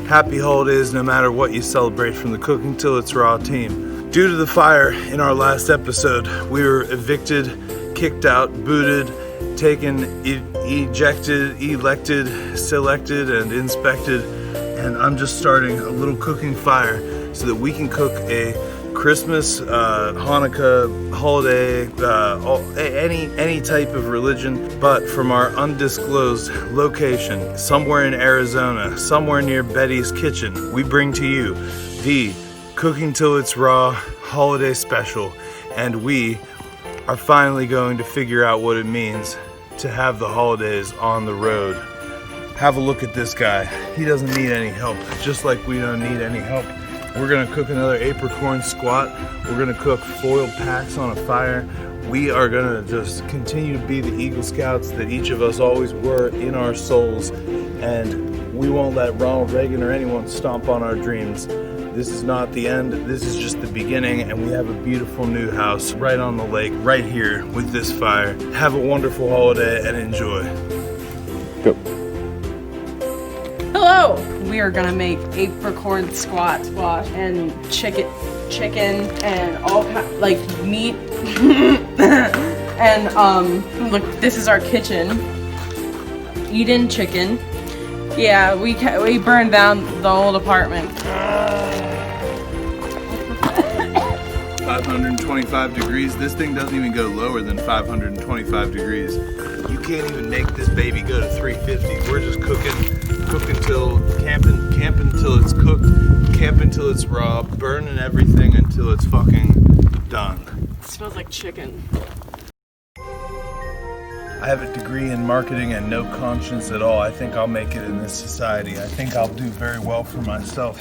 Happy holidays no matter what you celebrate from the Cooking Till It's Raw team. Due to the fire in our last episode, we were evicted, kicked out, booted, taken, ejected, elected, selected, and inspected. And I'm just starting a little cooking fire so that we can cook a Christmas, Hanukkah, holiday, any type of religion, but from our undisclosed location, somewhere in Arizona, somewhere near Betty's Kitchen, we bring to you the Cooking Till It's Raw holiday special, and we are finally going to figure out what it means to have the holidays on the road. Have a look at this guy. He doesn't need any help, just like we don't need any help. We're gonna cook another apricorn squat. We're gonna cook foil packs on a fire. We are gonna just continue to be the Eagle Scouts that each of us always were in our souls, and we won't let Ronald Reagan or anyone stomp on our dreams. This is not the end, this is just the beginning, and we have a beautiful new house right on the lake, right here with this fire. Have a wonderful holiday and enjoy. Go. Hello! We are gonna make apricorn squash and chicken and all like meat. And look, this is our kitchen. Eden chicken. Yeah, we burned down the old apartment. 525 degrees. This thing doesn't even go lower than 525 degrees. You can't even make this baby go to 350. We're just cooking till camping till it's cooked, camping till it's raw, burning everything until it's fucking done. It smells like chicken. I have a degree in marketing and no conscience at all. I think I'll make it in this society. I think I'll do very well for myself.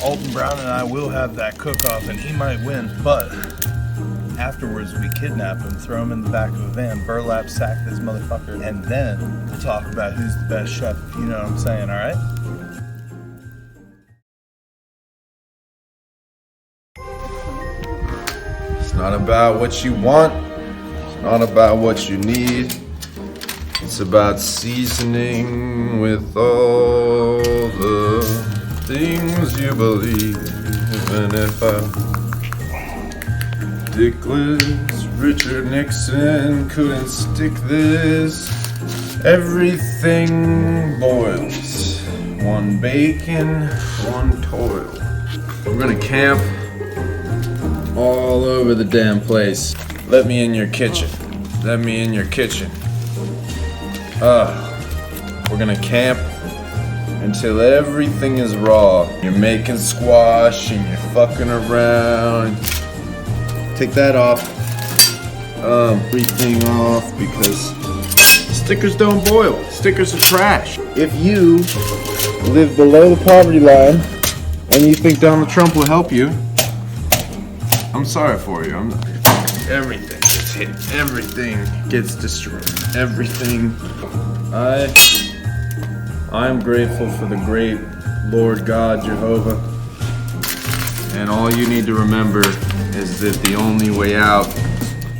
Alton Brown and I will have that cook-off and he might win, but afterwards we kidnap him, throw him in the back of a van, burlap sack this motherfucker, and then we'll talk about who's the best chef, if you know what I'm saying, alright? It's not about what you want. It's not about what you need. It's about seasoning with all the things you believe. Even if Dickless Richard Nixon couldn't stick this. Everything boils. One bacon, one toil. We're gonna camp all over the damn place. Let me in your kitchen. Let me in your kitchen. We're gonna camp until everything is raw. You're making squash and you're fucking around. Take that off. Everything off because stickers don't boil. Stickers are trash. If you live below the poverty line and you think Donald Trump will help you, I'm sorry for you. Everything gets hit. Everything gets destroyed. Everything. I'm grateful for the great Lord God Jehovah. And all you need to remember is that the only way out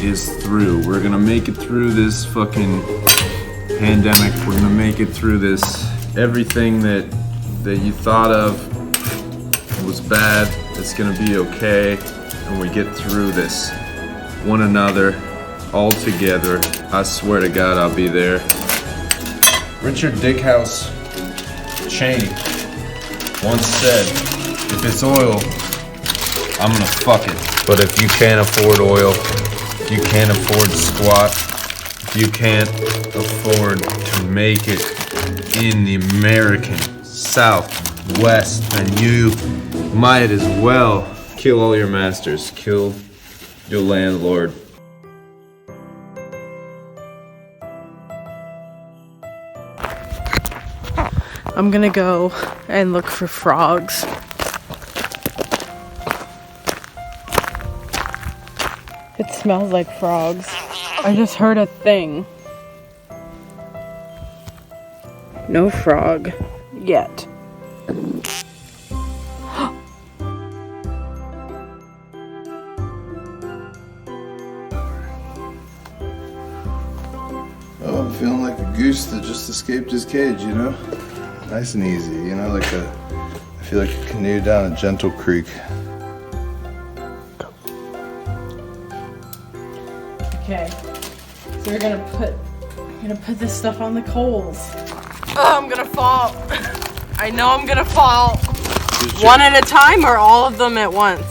is through. We're gonna make it through this fucking pandemic. We're gonna make it through this. Everything that you thought of was bad, it's gonna be okay. And we get through this. One another, all together. I swear to God, I'll be there. Richard Dickhouse Cheney once said, if it's oil, I'm gonna fuck it. But if you can't afford oil, if you can't afford squat, if you can't afford to make it in the American Southwest, then you might as well kill all your masters, kill your landlord. I'm gonna go and look for frogs. It smells like frogs. I just heard a thing. No frog yet. Oh, I'm feeling like a goose that just escaped his cage, you know? Nice and easy, you know, like a feel like a canoe down a gentle creek. Okay. So we're gonna put this stuff on the coals. Oh, I'm gonna fall. I know I'm gonna fall. One at a time or all of them at once?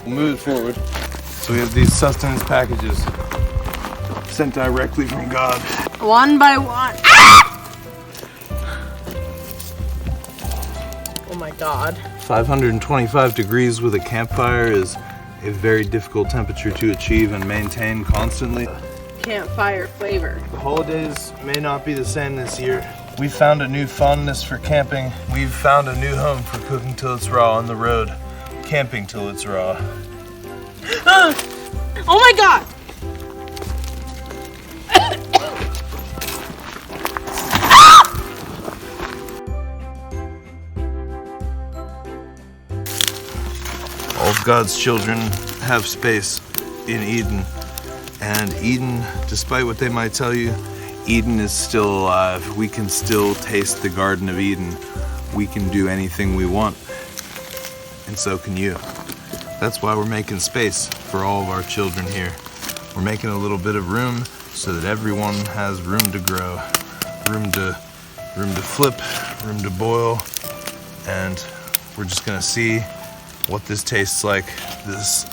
We'll move it forward. So we have these sustenance packages sent directly from God. One by one. Oh my God. 525 degrees with a campfire is a very difficult temperature to achieve and maintain constantly. Campfire flavor. The holidays may not be the same this year. We've found a new fondness for camping. We've found a new home for cooking till it's raw on the road. Camping till it's raw. Oh my God! All of God's children have space in Eden. And Eden, despite what they might tell you, Eden is still alive. We can still taste the Garden of Eden. We can do anything we want. And so can you. That's why we're making space for all of our children here. We're making a little bit of room so that everyone has room to grow, room to flip, room to boil, and we're just gonna see what this tastes like, this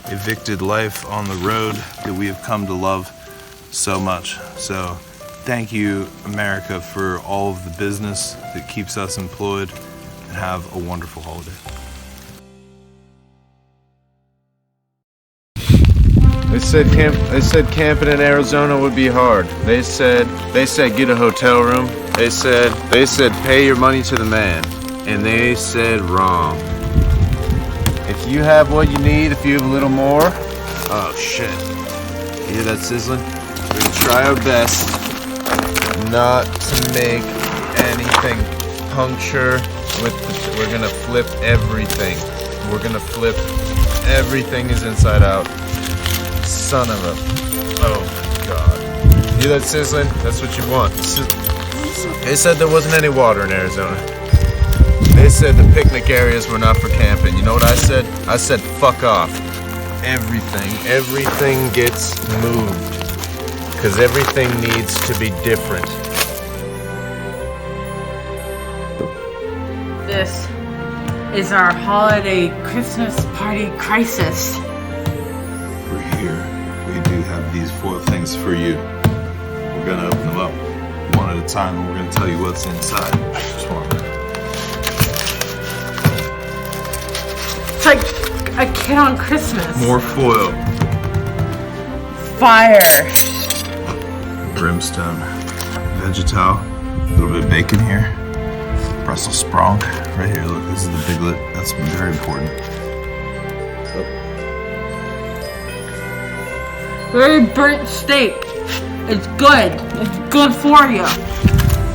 evicted life on the road that we have come to love so much. So thank you, America, for all of the business that keeps us employed, and have a wonderful holiday. They said camping in Arizona would be hard. They said get a hotel room. They said pay your money to the man. And they said wrong. If you have what you need, if you have a little more, oh shit. You hear that sizzling? We're gonna try our best not to make anything puncture we're gonna flip everything. We're gonna flip everything is inside out. Son of a, oh my God. You hear that sizzling? That's what you want. They said there wasn't any water in Arizona. They said the picnic areas were not for camping. You know what I said? I said fuck off. Everything gets moved. Because everything needs to be different. This is our holiday Christmas party crisis. We're here. We do have these 4 things for you. We're gonna open them up one at a time, and we're gonna tell you what's inside. Just one. It's like a kid on Christmas. More foil. Fire. Brimstone. Vegetal. A little bit of bacon here. Brussels sprout. Right here, look, this is the biglet. That's very important. Very burnt steak. It's good. It's good for you.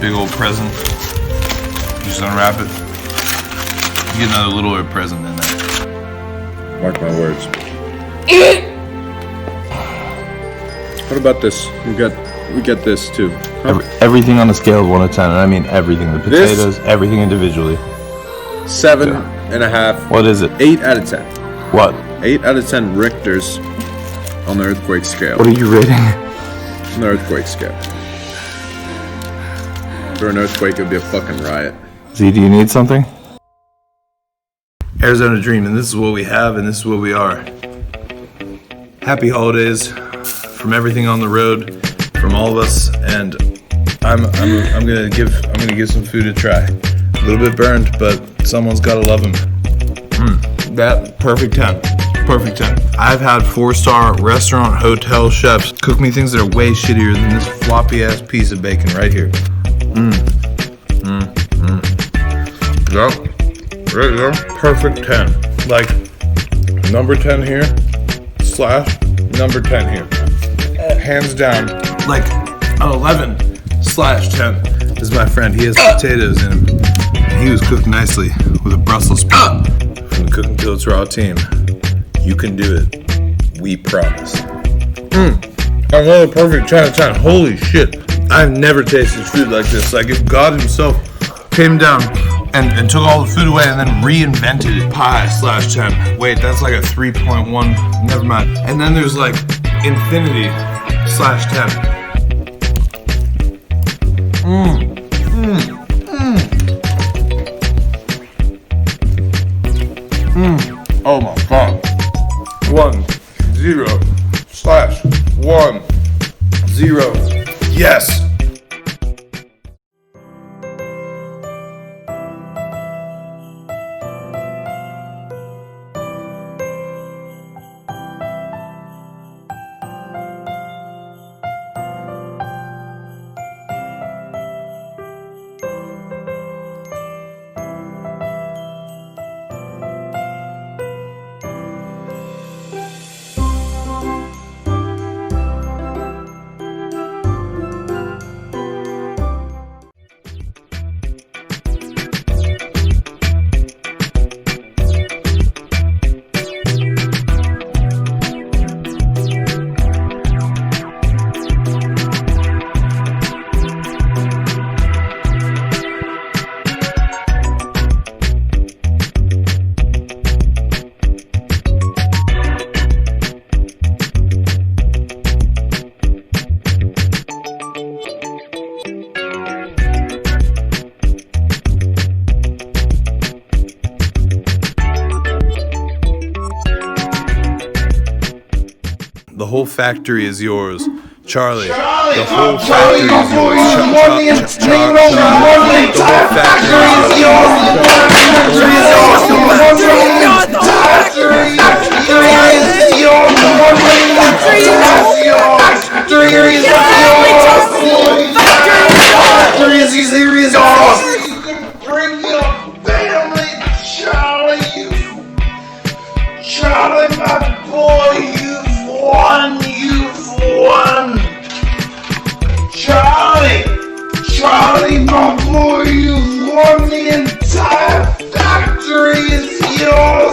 Big old present. You just unwrap it. You get another little present in there. Mark my words. What about this? We got this too. Huh? Everything on a scale of 1 to 10, and I mean everything. The potatoes, everything individually. 7.5. What is it? 8 out of 10. What? 8 out of 10 Richters on the earthquake scale. What are you rating? On the earthquake scale. For an earthquake, it would be a fucking riot. Z, do you need something? Arizona Dream, and this is what we have, and this is what we are. Happy holidays from everything on the road, from all of us, and I'm gonna give some food a try. A little bit burned, but someone's gotta love them. That perfect 10. Perfect 10. I've had 4-star restaurant hotel chefs cook me things that are way shittier than this floppy ass piece of bacon right here. Yep. Right there. Perfect 10. Like number 10 here / number 10 here. Hands down. Like an 11/10 is my friend. He has potatoes in him. And he was cooked nicely with a Brussels sprout from the Cooking Till It's Raw team. You can do it. We promise. Another perfect 10 out of 10. Holy shit. I've never tasted food like this. Like if God himself came down and took all the food away and then reinvented pi/10. Wait, that's like a 3.1. Never mind. And then there's like infinity/10. Oh my God. 1 0/1 0. Yes. The whole factory is yours, Charlie. The whole factory is yours. The whole factory is yours. Bring your family, Charlie. Charlie, my boy, you've won. Charlie, my boy, you've won. The entire factory is yours.